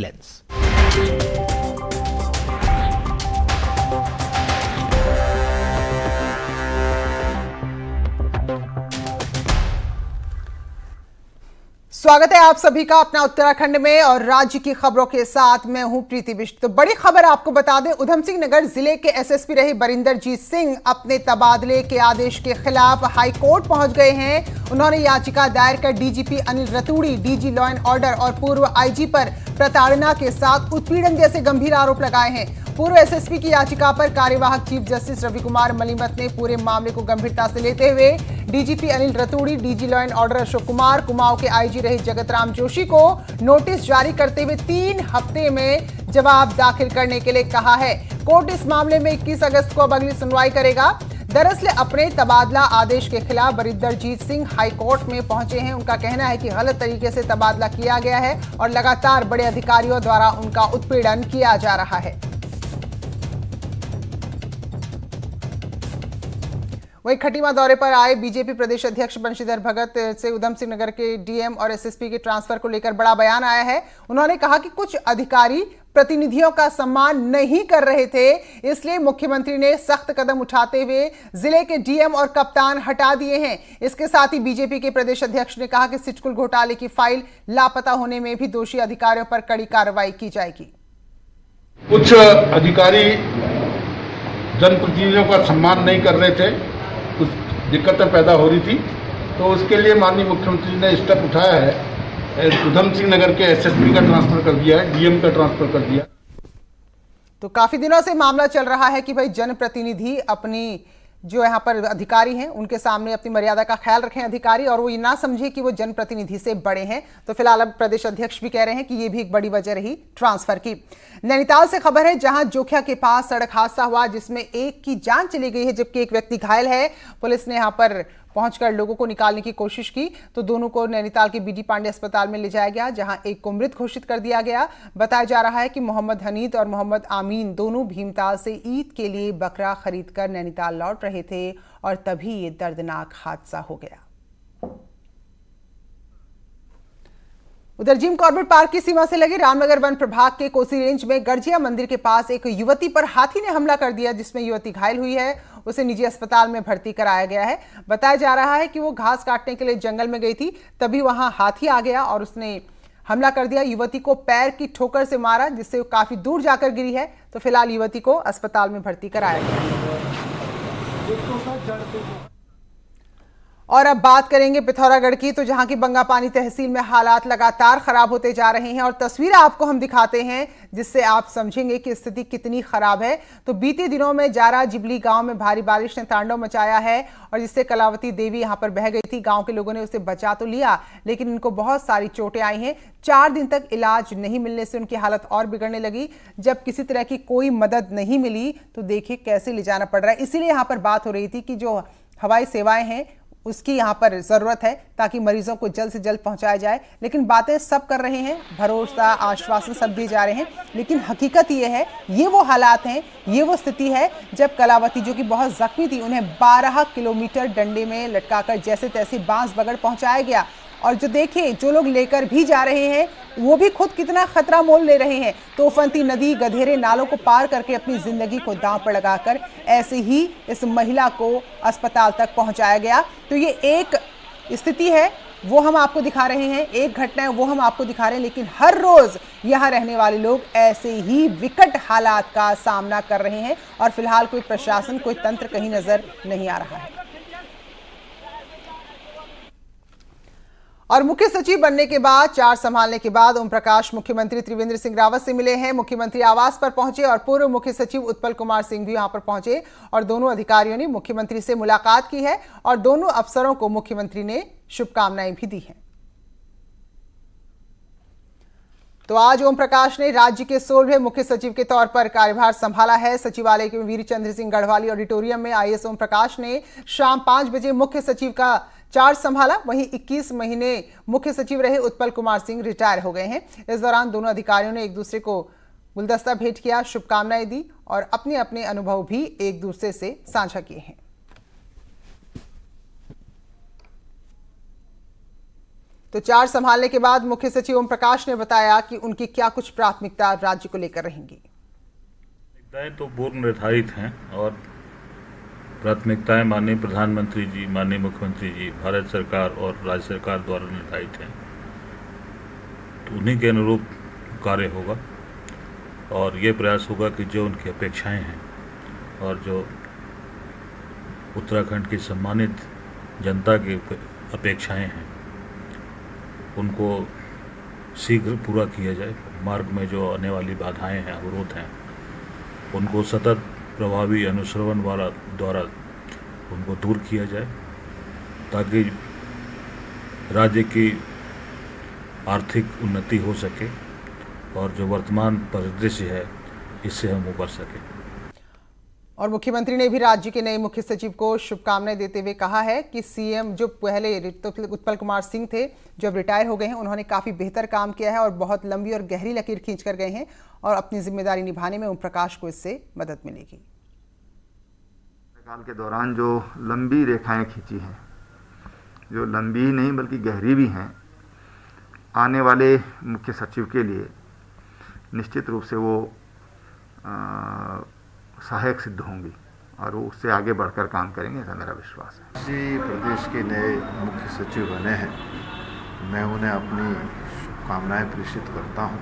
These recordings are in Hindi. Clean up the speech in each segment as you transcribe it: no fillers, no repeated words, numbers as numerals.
लेंस। स्वागत है आप सभी का अपना उत्तराखंड में और राज्य की खबरों के साथ मैं हूं प्रीति बिष्ट। तो बड़ी खबर आपको बता दें, उधम सिंह नगर जिले के एसएसपी रहे बरिंदरजीत सिंह अपने तबादले के आदेश के खिलाफ हाई कोर्ट पहुंच गए हैं। उन्होंने याचिका दायर कर DGP Anil Raturi, DG law and order और पूर्व आईजी पर प्रताड़ना के साथ उत्पीड़न जैसे गंभीर आरोप लगाए हैं। पूर्व एसएसपी की याचिका पर कार्यवाहक चीफ जस्टिस रवि कुमार मलिमत ने पूरे मामले को गंभीरता से लेते हुए DGP Anil Raturi, DG law and order Ashok Kumar, Kumaon के आईजी रहे जगत राम जोशी को नोटिस जारी करते हुए 3 हफ्ते में जवाब दाखिल करने के लिए कहा है। कोर्ट इस मामले में 21 अगस्त को अब अगली सुनवाई करेगा। दरअसल अपने तबादला आदेश के खिलाफ बरिंदरजीत सिंह हाई कोर्ट में पहुंचे हैं। उनका कहना है कि गलत तरीके से तबादला किया गया है और लगातार बड़े अधिकारियों द्वारा उनका उत्पीड़न किया जा रहा है। वहीं खटीमा दौरे पर आए बीजेपी प्रदेश अध्यक्ष बंशीधर भगत से उधम सिंह नगर के डीएम और एसएसपी के ट्रांसफर को लेकर बड़ा बयान आया है। उन्होंने कहा कि कुछ अधिकारी प्रतिनिधियों का सम्मान नहीं कर रहे थे, इसलिए मुख्यमंत्री ने सख्त कदम उठाते हुए जिले के डीएम और कप्तान हटा दिए हैं। इसके साथ ही बीजेपी के प्रदेश अध्यक्ष ने कहा कि सिचकुल घोटाले की फाइल लापता होने में भी दोषी अधिकारियों पर कड़ी कार्रवाई की जाएगी। कुछ अधिकारी जनप्रतिनिधियों का सम्मान नहीं कर रहे थे, कुछ दिक्कतें पैदा हो रही थी, तो उसके लिए माननीय मुख्यमंत्री ने स्टेप उठाया है। उधम सिंह नगर के एसएसपी का ट्रांसफर कर दिया है, डीएम का ट्रांसफर कर दिया। तो काफी दिनों से मामला चल रहा है कि भाई जनप्रतिनिधि अपनी जो यहाँ पर अधिकारी हैं उनके सामने अपनी मर्यादा का ख्याल रखें अधिकारी, और वो ये ना समझे कि वो जनप्रतिनिधि से बड़े हैं। तो फिलहाल अब प्रदेश अध्यक्ष भी कह रहे हैं कि ये भी एक बड़ी वजह रही ट्रांसफर की। नैनीताल से खबर है, जहां जोखिया के पास सड़क हादसा हुआ जिसमें एक की जान चली गई है जबकि एक व्यक्ति घायल है। पुलिस ने यहां पर पहुंचकर लोगों को निकालने की कोशिश की तो दोनों को नैनीताल के बीडी पांडे अस्पताल में ले जाया गया, जहां एक को मृत घोषित कर दिया गया। बताया जा रहा है कि मोहम्मद हनीद और मोहम्मद आमीन दोनों भीमताल से ईद के लिए बकरा खरीदकर नैनीताल लौट रहे थे और तभी ये दर्दनाक हादसा हो गया। उधर जिम कॉर्बेट पार्क की सीमा से लगे रामनगर वन प्रभाग के कोसी रेंज में गरजिया मंदिर के पास एक युवती पर हाथी ने हमला कर दिया, जिसमें युवती घायल हुई है। उसे निजी अस्पताल में भर्ती कराया गया है। बताया जा रहा है कि वो घास काटने के लिए जंगल में गई थी, तभी वहां हाथी आ गया और उसने हमला कर दिया। युवती को पैर की ठोकर से मारा, जिससे वो काफी दूर जाकर गिरी है। तो फिलहाल युवती को अस्पताल में भर्ती कराया गया है। और अब बात करेंगे पिथौरागढ़ की, तो जहां की बंगापानी तहसील में हालात लगातार खराब होते जा रहे हैं और तस्वीरें आपको हम दिखाते हैं जिससे आप समझेंगे कि स्थिति कितनी खराब है। तो बीते दिनों में जारा जिबली गांव में भारी बारिश ने तांडव मचाया है और जिससे कलावती देवी यहां पर बह गई थी। गांव के लोगों ने उसे बचा तो लिया, लेकिन इनको बहुत सारी चोटें आई हैं। 4 दिन तक इलाज नहीं मिलने से उनकी हालत और बिगड़ने लगी। जब किसी तरह की कोई मदद नहीं मिली तो देखिए कैसे ले जाना पड़ रहा है। इसीलिए यहाँ पर बात हो रही थी कि जो हवाई सेवाएं हैं उसकी यहाँ पर जरूरत है ताकि मरीजों को जल्द से जल्द पहुंचाया जाए। लेकिन बातें सब कर रहे हैं, भरोसा आश्वासन सब दिए जा रहे हैं, लेकिन हकीकत ये है, ये वो हालात हैं, ये वो स्थिति है जब कलावती जो कि बहुत जख्मी थी उन्हें 12 किलोमीटर डंडे में लटकाकर जैसे तैसे बांस बगड़ पहुंचाया गया। और जो देखिए जो लोग लेकर भी जा रहे हैं वो भी खुद कितना खतरा मोल ले रहे हैं। तोफंती नदी, गधेरे, नालों को पार करके अपनी जिंदगी को दांव पर लगाकर ऐसे ही इस महिला को अस्पताल तक पहुंचाया गया। तो ये एक स्थिति है वो हम आपको दिखा रहे हैं, एक घटना है वो हम आपको दिखा रहे हैं, लेकिन हर रोज यहाँ रहने वाले लोग ऐसे ही विकट हालात का सामना कर रहे हैं और फिलहाल कोई प्रशासन, कोई तंत्र कहीं नजर नहीं आ रहा है। और मुख्य सचिव बनने के बाद, चार्ज संभालने के बाद ओम प्रकाश मुख्यमंत्री त्रिवेंद्र सिंह रावत से मिले हैं। मुख्यमंत्री आवास पर पहुंचे और पूर्व मुख्य सचिव उत्पल कुमार सिंह भी यहां पर पहुंचे और दोनों अधिकारियों ने मुख्यमंत्री से मुलाकात की है और दोनों अफसरों को मुख्यमंत्री ने शुभकामनाएं भी दी हैं। तो आज ओम प्रकाश ने राज्य के 16वें मुख्य सचिव के तौर पर कार्यभार संभाला है। सचिवालय के वीर चंद्र सिंह गढ़वाली ऑडिटोरियम में आईएएस ओम प्रकाश ने शाम 5 बजे मुख्य सचिव का चार्ज संभाला। वहीं 21 महीने मुख्य सचिव रहे उत्पल कुमार सिंह रिटायर हो गए हैं। इस दौरान दोनों अधिकारियों ने एक दूसरे को गुलदस्ता भेंट किया, शुभकामनाएं दी और अपने अपने अनुभव भी एक दूसरे से साझा किए हैं। तो चार्ज संभालने के बाद मुख्य सचिव ओम प्रकाश ने बताया कि उनकी क्या कुछ प्राथमिकता राज्य को लेकर रहेंगी। प्राथमिकताएं तो पूर्व निर्धारित हैं और प्राथमिकताएं माननीय प्रधानमंत्री जी, माननीय मुख्यमंत्री जी, भारत सरकार और राज्य सरकार द्वारा निर्धारित हैं, तो उन्हीं के अनुरूप कार्य होगा और ये प्रयास होगा कि जो उनकी अपेक्षाएं हैं और जो उत्तराखंड की सम्मानित जनता की अपेक्षाएं हैं उनको शीघ्र पूरा किया जाए। मार्ग में जो आने वाली बाधाएं हैं, अवरोध हैं, उनको सतत प्रभावी अनुश्रवण द्वारा उनको दूर किया जाए ताकि राज्य की आर्थिक उन्नति हो सके और जो वर्तमान परिदृश्य है इससे हम उबर सकें। और मुख्यमंत्री ने भी राज्य के नए मुख्य सचिव को शुभकामनाएं देते हुए कहा है कि सीएम जो पहले उत्पल कुमार सिंह थे, जो अब रिटायर हो गए हैं, उन्होंने काफी बेहतर काम किया है और बहुत लंबी और गहरी लकीर खींच कर गए हैं और अपनी जिम्मेदारी निभाने में ओम प्रकाश को इससे मदद मिलेगी। काल के दौरान जो लंबी रेखाएं खींची हैं, जो लंबी ही नहीं बल्कि गहरी भी हैं, आने वाले मुख्य सचिव के लिए निश्चित रूप से वो सहायक सिद्ध होंगी और वो उससे आगे बढ़कर काम करेंगे, ऐसा मेरा विश्वास है। जी, प्रदेश के नए मुख्य सचिव बने हैं, मैं उन्हें अपनी शुभकामनाएं प्रेषित करता हूं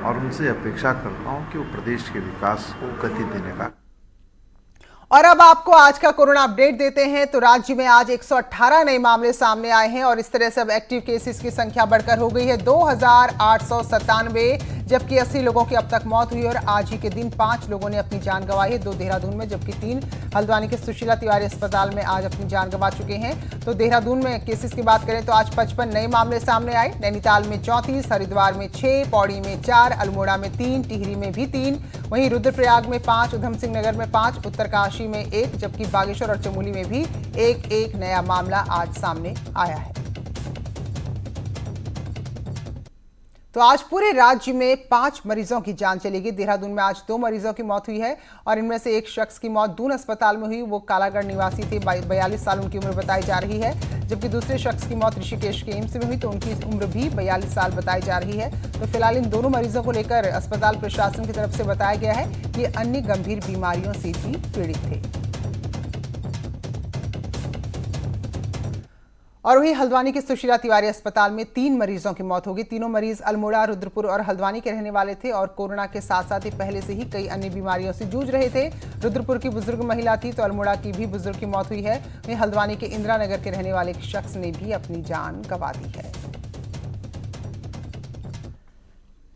और उनसे अपेक्षा करता हूं कि वो प्रदेश के विकास को गति देने का। और अब आपको आज का कोरोना अपडेट देते हैं। तो राज्य में आज 118 नए मामले सामने आए हैं और इस तरह से अब एक्टिव केसेस की संख्या बढ़कर हो गई है 2897, जबकि 80 लोगों की अब तक मौत हुई और आज ही के दिन 5 लोगों ने अपनी जान गंवाई है, 2 देहरादून में जबकि 3 हल्द्वानी के सुशीला तिवारी अस्पताल में आज अपनी जान गंवा चुके हैं। तो देहरादून में केसेस की बात करें तो आज 55 नए मामले सामने आए, नैनीताल में 34, हरिद्वार में 6, पौड़ी में 4, अल्मोड़ा में 3, टिहरी में भी 3, वहीं रुद्रप्रयाग में 5, उधम सिंह नगर में 5, उत्तरकाशी में 1, जबकि बागेश्वर और चमोली में भी एक नया मामला आज सामने आया है। तो आज पूरे राज्य में 5 मरीजों की जान चलेगी। देहरादून में आज 2 मरीजों की मौत हुई है और इनमें से एक शख्स की मौत दून अस्पताल में हुई। वो कालागढ़ निवासी थे, 42 साल उनकी उम्र बताई जा रही है, जबकि दूसरे शख्स की मौत ऋषिकेश के एम्स में हुई, तो उनकी उम्र भी 42 साल बताई जा रही है। तो फिलहाल इन दोनों मरीजों को लेकर अस्पताल प्रशासन की तरफ से बताया गया है कि अन्य गंभीर बीमारियों से भी पीड़ित थे। और वहीं हल्द्वानी के सुशीला तिवारी अस्पताल में 3 मरीजों की मौत होगी। तीनों मरीज अल्मोड़ा, रुद्रपुर और हल्द्वानी के रहने वाले थे और कोरोना के साथ साथ ही पहले से ही कई अन्य बीमारियों से जूझ रहे थे। रुद्रपुर की बुजुर्ग महिला थी तो अल्मोड़ा की भी बुजुर्ग की मौत हुई है। वहीं हल्द्वानी के इंदिरा नगर के रहने वाले शख्स ने भी अपनी जान गंवा दी है।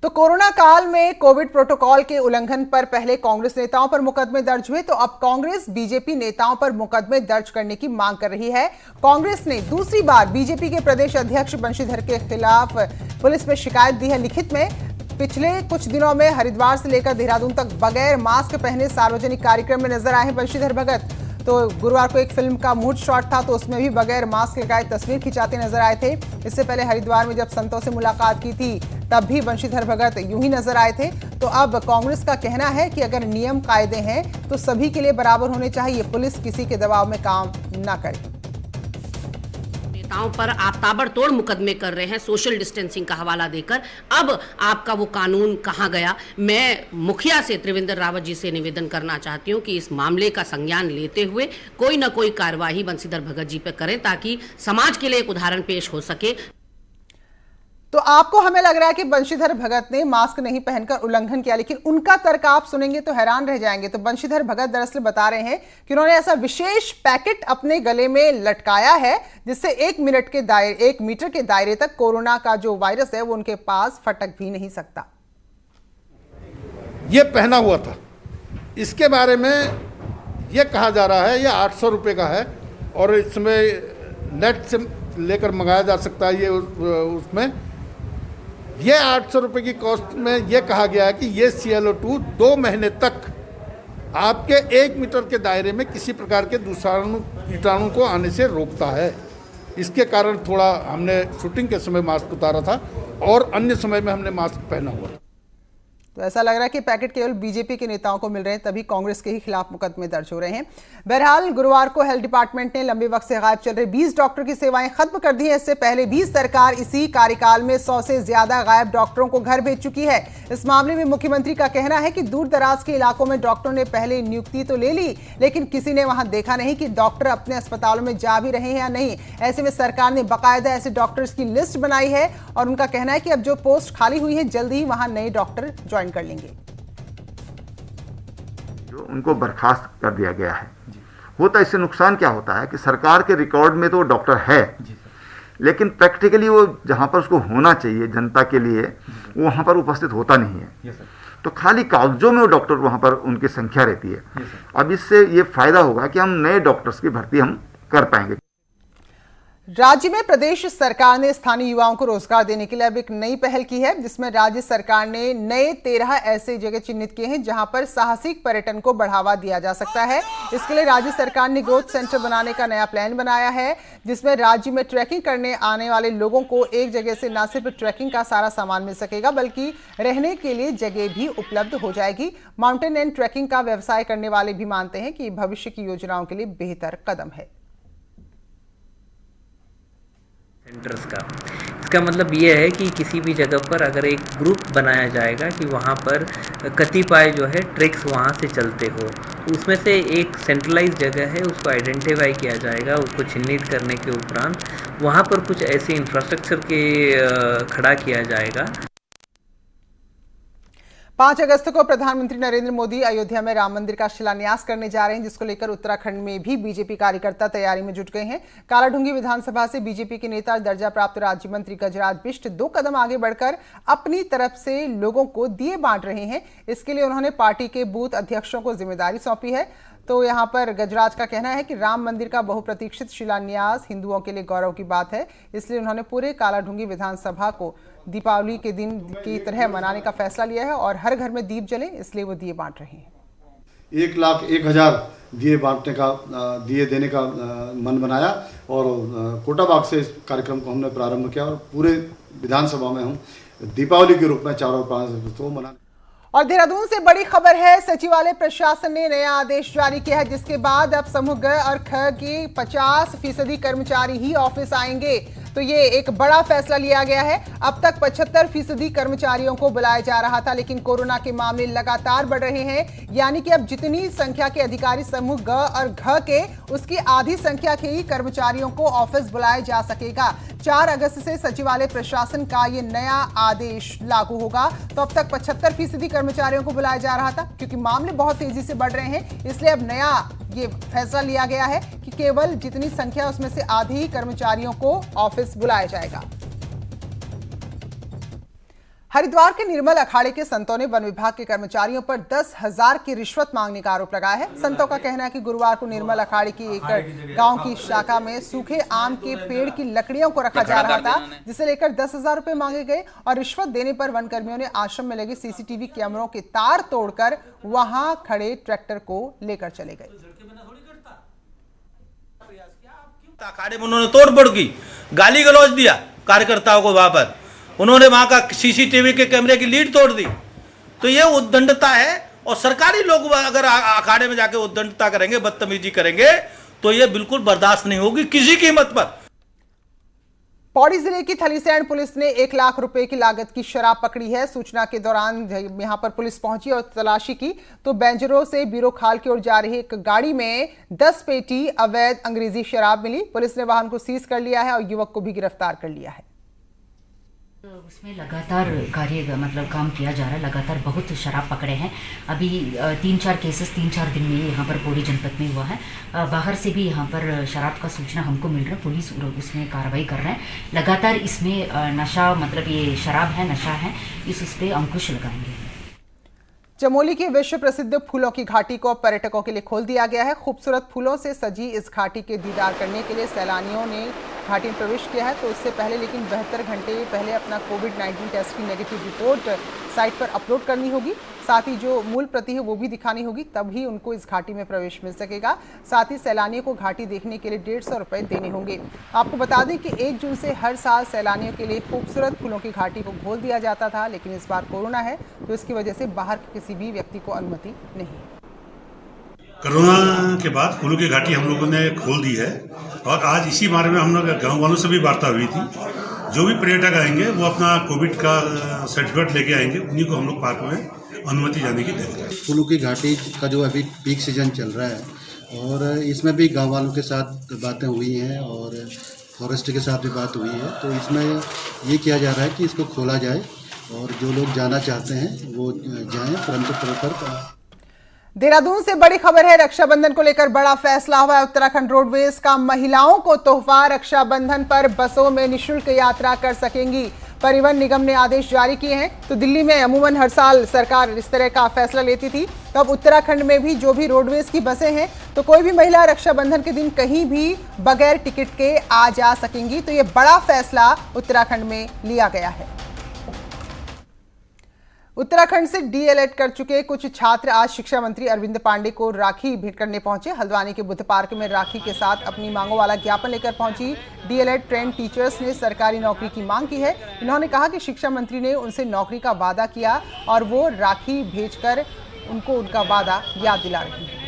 तो कोरोना काल में कोविड प्रोटोकॉल के उल्लंघन पर पहले कांग्रेस नेताओं पर मुकदमे दर्ज हुए, तो अब कांग्रेस बीजेपी नेताओं पर मुकदमे दर्ज करने की मांग कर रही है। कांग्रेस ने दूसरी बार बीजेपी के प्रदेश अध्यक्ष बंशीधर के खिलाफ पुलिस में शिकायत दी है लिखित में। पिछले कुछ दिनों में हरिद्वार से लेकर देहरादून तक बगैर मास्क पहने सार्वजनिक कार्यक्रम में नजर आए हैं बंशीधर भगत। तो गुरुवार को एक फिल्म का मूड शॉट था तो उसमें भी बगैर मास्क लगाए तस्वीर खिंचाते नजर आए थे। इससे पहले हरिद्वार में जब संतों से मुलाकात की थी तब भी बंशीधर भगत यूं ही नजर आए थे। तो अब कांग्रेस का कहना है कि अगर नियम कायदे हैं तो सभी के लिए बराबर होने चाहिए, पुलिस किसी के दबाव में काम ना करे। नेताओं पर आप ताबड़तोड़ मुकदमे कर रहे हैं सोशल डिस्टेंसिंग का हवाला देकर। अब आपका वो कानून कहाँ गया? मैं मुखिया से त्रिवेंद्र रावत जी से निवेदन करना चाहती हूँ कि इस मामले का संज्ञान लेते हुए कोई ना कोई कार्यवाही बंशीधर भगत जी पर करें ताकि समाज के लिए एक उदाहरण पेश हो सके। तो आपको हमें लग रहा है कि बंशीधर भगत ने मास्क नहीं पहनकर उल्लंघन किया, लेकिन उनका तर्क आप सुनेंगे तो हैरान रह जाएंगे। तो बंशीधर भगत दरअसल बता रहे हैं कि उन्होंने ऐसा विशेष पैकेट अपने गले में लटकाया है जिससे 1 मीटर के दायरे तक कोरोना का जो वायरस है वो उनके पास फटक भी नहीं सकता। ये पहना हुआ था, इसके बारे में ये कहा जा रहा है ये 800 रुपये का है और इसमें नेट से लेकर मंगाया जा सकता है। ये उसमें ये 800 रुपये की कॉस्ट में ये कहा गया है कि ये ClO2 2 महीने तक आपके 1 मीटर के दायरे में किसी प्रकार के कीटाणु को आने से रोकता है। इसके कारण थोड़ा हमने शूटिंग के समय मास्क उतारा था और अन्य समय में हमने मास्क पहना हुआ था। तो ऐसा लग रहा है कि पैकेट केवल बीजेपी के नेताओं को मिल रहे हैं, तभी कांग्रेस के ही खिलाफ मुकदमे दर्ज हो रहे हैं। बहरहाल गुरुवार को हेल्थ डिपार्टमेंट ने लंबे वक्त से गायब चल रहे 20 डॉक्टर की सेवाएं खत्म कर दी हैं। इससे पहले भी सरकार इसी कार्यकाल में 100 से ज्यादा गायब डॉक्टरों को घर भेज चुकी है। इस मामले में मुख्यमंत्री का कहना है कि दूर दराज के इलाकों में डॉक्टरों ने पहले नियुक्ति तो ले ली, लेकिन किसी ने वहां देखा नहीं कि डॉक्टर अपने अस्पतालों में जा भी रहे हैं या नहीं। ऐसे में सरकार ने बाकायदा ऐसे डॉक्टर्स की लिस्ट बनाई है और उनका कहना है कि अब जो पोस्ट खाली हुई है जल्द ही वहां नए डॉक्टर ज्वाइन कर लेंगे। जो उनको बर्खास्त कर दिया गया है, होता इससे नुकसान क्या होता है कि सरकार के रिकॉर्ड में तो डॉक्टर है, लेकिन प्रैक्टिकली वो जहां पर उसको होना चाहिए जनता के लिए, वो वहां पर उपस्थित होता नहीं है। तो खाली कागजों में वो डॉक्टर वहां पर उनकी संख्या रहती है। अब इससे ये फायदा होगा कि हम नए डॉक्टर्स की भर्ती हम कर पाएंगे। राज्य में प्रदेश सरकार ने स्थानीय युवाओं को रोजगार देने के लिए अब एक नई पहल की है, जिसमें राज्य सरकार ने नए 13 ऐसे जगह चिन्हित किए हैं जहां पर साहसिक पर्यटन को बढ़ावा दिया जा सकता है। इसके लिए राज्य सरकार ने ग्रोथ सेंटर बनाने का नया प्लान बनाया है, जिसमें राज्य में ट्रैकिंग करने आने वाले लोगों को एक जगह से न सिर्फ ट्रैकिंग का सारा सामान मिल सकेगा, बल्कि रहने के लिए जगह भी उपलब्ध हो जाएगी। माउंटेन एंड ट्रैकिंग का व्यवसाय करने वाले भी मानते हैं कि भविष्य की योजनाओं के लिए बेहतर कदम है। सेंटर्स का इसका मतलब ये है कि किसी भी जगह पर अगर एक ग्रुप बनाया जाएगा कि वहाँ पर कतिपय जो है ट्रैक्स वहाँ से चलते हो, तो उसमें से एक सेंट्रलाइज जगह है, उसको आइडेंटिफाई किया जाएगा, उसको चिन्हित करने के उपरांत वहाँ पर कुछ ऐसे इंफ्रास्ट्रक्चर के खड़ा किया जाएगा। 5 अगस्त को प्रधानमंत्री नरेंद्र मोदी अयोध्या में राम मंदिर का शिलान्यास करने जा रहे हैं, जिसको लेकर उत्तराखंड में भी बीजेपी कार्यकर्ता तैयारी में जुट गए हैं। कालाढूंगी विधानसभा से बीजेपी के नेता दर्जा प्राप्त राज्य मंत्री गजराज बिष्ट 2 कदम आगे बढ़कर अपनी तरफ से लोगों को दिए बांट रहे हैं। इसके लिए उन्होंने पार्टी के बूथ अध्यक्षों को जिम्मेदारी सौंपी है। तो यहां पर गजराज का कहना है कि राम मंदिर का बहुप्रतीक्षित शिलान्यास हिंदुओं के लिए गौरव की बात है, इसलिए उन्होंने पूरे कालाढूंगी विधानसभा को दीपावली के दिन की तरह मनाने का फैसला लिया है और हर घर में दीप जले, इसलिए वो दिए बांट रहे हैं। 1,01,000 दिए बांटने का, दिए देने का मन बनाया और कोटाबाग से इस कार्यक्रम को हमने प्रारंभ किया और पूरे विधानसभा में हम दीपावली के रूप में 4 और 5 अगस्त को मनाने। और देहरादून से बड़ी खबर है, सचिवालय प्रशासन ने नया आदेश जारी किया है, जिसके बाद अब समूह ग और ख के 50% कर्मचारी ही ऑफिस आएंगे। तो ये एक बड़ा फैसला लिया गया है। अब तक 75% कर्मचारियों को बुलाया जा रहा था, लेकिन कोरोना के मामले लगातार बढ़ रहे हैं, यानी कि अब जितनी संख्या के अधिकारी समूह ग और घ के, उसकी आधी संख्या के ही कर्मचारियों को ऑफिस बुलाया जा सकेगा। 4 अगस्त से सचिवालय प्रशासन का ये नया आदेश लागू होगा। तो अब तक 75% कर्मचारियों को बुलाया जा रहा था, क्योंकि मामले बहुत तेजी से बढ़ रहे हैं, इसलिए अब नया ये फैसला लिया गया है कि केवल जितनी संख्या उसमें से आधे ही कर्मचारियों को ऑफिस बुलाया जाएगा। हरिद्वार के निर्मल अखाड़े के संतों ने वन विभाग के कर्मचारियों पर 10,000 की रिश्वत मांगने का आरोप लगाया है। संतों का कहना है कि गुरुवार को निर्मल अखाड़े की एक गांव की शाखा में सूखे आम के पेड़ की लकड़ियों को रखा जा रहा था, जिसे लेकर 10,000 रुपए मांगे गए और रिश्वत देने पर वन कर्मियों ने आश्रम में लगे सीसीटीवी कैमरों के तार तोड़कर वहां खड़े ट्रैक्टर को लेकर चले गए। अखाड़े में उन्होंने तोड़फोड़ की, गाली गलौज दिया कार्यकर्ताओं को, वहां पर उन्होंने वहां का सीसीटीवी के कैमरे की लीड तोड़ दी। तो ये उद्दंडता है, और सरकारी लोग अगर अखाड़े में जाके उद्दंडता करेंगे, बदतमीजी करेंगे, तो ये बिल्कुल बर्दाश्त नहीं होगी किसी कीमत पर। पौड़ी जिले की थलीसैंण पुलिस ने 1 लाख रुपए की लागत की शराब पकड़ी है। सूचना के दौरान यहां पर पुलिस पहुंची और तलाशी की, तो बैंजरो से बीरोखाल की ओर जा रही एक गाड़ी में 10 पेटी अवैध अंग्रेजी शराब मिली। पुलिस ने वाहन को सीज कर लिया है और युवक को भी गिरफ्तार कर लिया है। उसमें लगातार काम किया जा रहा है, लगातार बहुत शराब पकड़े हैं। अभी 3-4 केसेस 3-4 दिन में यहाँ पर पौड़ी जनपद में हुआ है। बाहर से भी यहाँ पर शराब का सूचना हमको मिल रहा है, पुलिस उसमें कार्रवाई कर रहे हैं। लगातार इसमें नशा ये शराब है, नशा है, उस पर अंकुश लगाएंगे। चमोली की विश्व प्रसिद्ध फूलों की घाटी को पर्यटकों के लिए खोल दिया गया है। खूबसूरत फूलों से सजी इस घाटी के दीदार करने के लिए सैलानियों ने घाटी में प्रवेश किया है। तो उससे पहले लेकिन 72 घंटे पहले अपना कोविड-19 टेस्ट की नेगेटिव रिपोर्ट साइट पर अपलोड करनी होगी। साथ ही जो मूल प्रति है वो भी दिखानी होगी, तभी उनको इस घाटी में प्रवेश मिल सकेगा। साथ ही सैलानियों को घाटी देखने के लिए 150 रुपए देने होंगे। आपको बता दें कि 1 जून से हर साल सैलानियों के लिए खूबसूरत फूलों की घाटी को खोल दिया जाता था, लेकिन इस बार कोरोना है तो इसकी वजह से बाहर के किसी भी व्यक्ति को अनुमति नहीं। कोरोना के बाद फूलों की घाटी हम लोगों ने खोल दी है और आज इसी बारे में हम लोग गाँव वालों से भी वार्ता हुई थी। जो भी पर्यटक आएंगे वो अपना कोविड का सर्टिफिकेट लेके आएंगे, उन्हीं को हम लोग पार्क में अनुमति जाने की देंगे। फूलों की घाटी का जो अभी पीक सीजन चल रहा है और इसमें भी गांव वालों के साथ बातें हुई हैं और फॉरेस्ट के साथ भी बात हुई है, तो इसमें ये किया जा रहा है कि इसको खोला जाए और जो लोग जाना चाहते हैं वो जाएं, परंतु प्रॉपर। देहरादून से बड़ी खबर है, रक्षाबंधन को लेकर बड़ा फैसला हुआ है। उत्तराखंड रोडवेज का महिलाओं को तोहफा, रक्षाबंधन पर बसों में निःशुल्क यात्रा कर सकेंगी। परिवहन निगम ने आदेश जारी किए हैं। तो दिल्ली में अमूमन हर साल सरकार इस तरह का फैसला लेती थी, तो अब उत्तराखंड में भी जो भी रोडवेज की बसें हैं तो कोई भी महिला रक्षाबंधन के दिन कहीं भी बगैर टिकट के आ जा सकेंगी। तो ये बड़ा फैसला उत्तराखंड में लिया गया है। उत्तराखंड से डीएलएड कर चुके कुछ छात्र आज शिक्षा मंत्री अरविंद पांडे को राखी भेंट करने पहुंचे। हल्द्वानी के बुद्ध पार्क में राखी के साथ अपनी मांगों वाला ज्ञापन लेकर पहुंची डीएलएड ट्रेंड टीचर्स ने सरकारी नौकरी की मांग की है। इन्होंने कहा कि शिक्षा मंत्री ने उनसे नौकरी का वादा किया और वो राखी भेजकर उनको उनका वादा याद दिला रही है।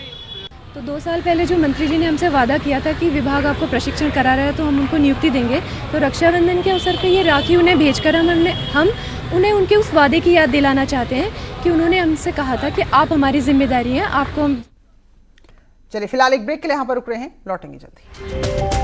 तो 2 साल पहले जो मंत्री जी ने हमसे वादा किया था कि विभाग आपको प्रशिक्षण करा रहा है तो हम उनको नियुक्ति देंगे, तो रक्षाबंधन के अवसर पर ये राखी उन्हें भेजकर हम उन्हें उनके उस वादे की याद दिलाना चाहते हैं कि उन्होंने हमसे कहा था कि आप हमारी जिम्मेदारी हैं, आपको हम। चलिए फिलहाल एक ब्रेक के लिए यहाँ पर रुक रहे हैं, लौटेंगे जल्दी।